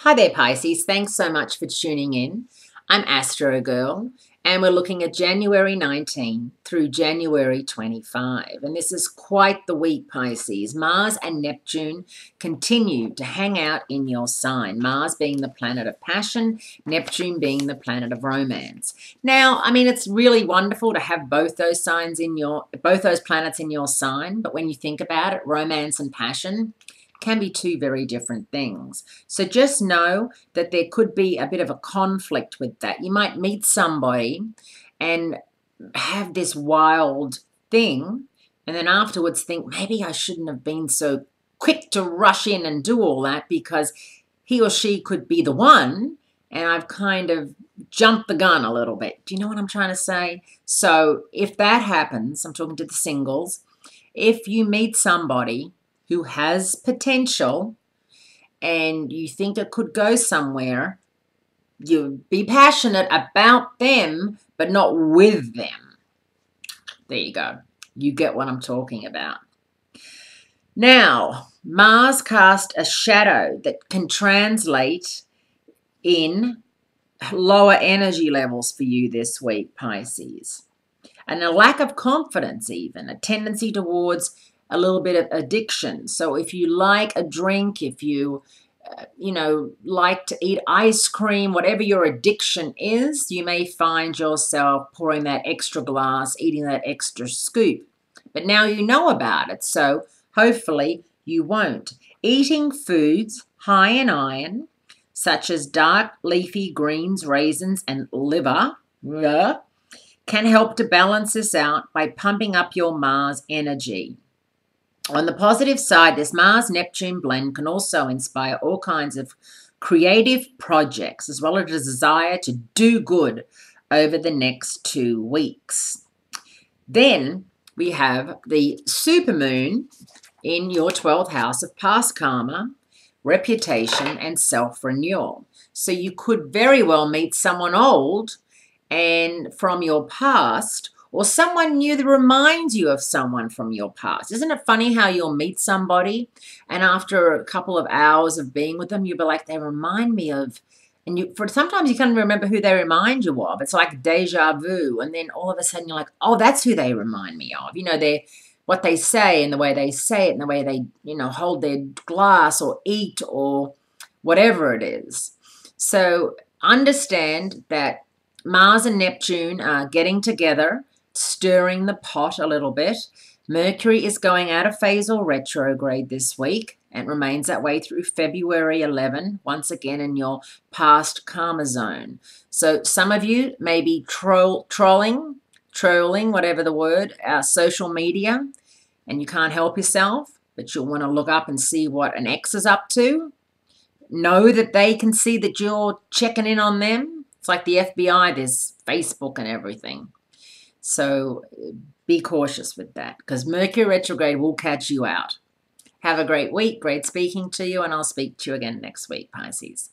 Hi there, Pisces. Thanks so much for tuning in. I'm Astrogirl, and we're looking at January 19 through January 25. And this is quite the week, Pisces. Mars and Neptune continue to hang out in your sign. Mars being the planet of passion, Neptune being the planet of romance. Now, I mean, it's really wonderful to have both those planets in your sign. But when you think about it, romance and passion can be two very different things. So just know that there could be a bit of a conflict with that. You might meet somebody and have this wild thing, and then afterwards think, maybe I shouldn't have been so quick to rush in and do all that because he or she could be the one, and I've kind of jumped the gun a little bit. Do you know what I'm trying to say? So if that happens, I'm talking to the singles, if you meet somebody who has potential and you think it could go somewhere, you be passionate about them, but not with them. There you go. You get what I'm talking about. Now, Mars cast a shadow that can translate in lower energy levels for you this week, Pisces. And a lack of confidence even, a tendency towards a little bit of addiction. So if you like a drink, if you, like to eat ice cream, whatever your addiction is, you may find yourself pouring that extra glass, eating that extra scoop. But now you know about it, so hopefully you won't. Eating foods high in iron, such as dark leafy greens, raisins, and liver, can help to balance this out by pumping up your Mars energy. On the positive side, this Mars-Neptune blend can also inspire all kinds of creative projects, as well as a desire to do good over the next 2 weeks. Then we have the supermoon in your 12th house of past karma, reputation, and self-renewal. So you could very well meet someone old and from your past, or someone new that reminds you of someone from your past. Isn't it funny how you'll meet somebody and after a couple of hours of being with them, you'll be like, they remind me of, and sometimes you can't remember who they remind you of. It's like deja vu. And then all of a sudden you're like, oh, that's who they remind me of. You know, what they say and the way they say it and the way they, hold their glass or eat or whatever it is. So understand that Mars and Neptune are getting together, stirring the pot a little bit. Mercury is going out of phasal retrograde this week and remains that way through February 11, once again in your past karma zone. So some of you may be trolling, whatever the word, social media, and you can't help yourself, but you'll want to look up and see what an ex is up to. Know that they can see that you're checking in on them. It's like the FBI, there's Facebook and everything. So be cautious with that because Mercury retrograde will catch you out. Have a great week. Great speaking to you, and I'll speak to you again next week, Pisces.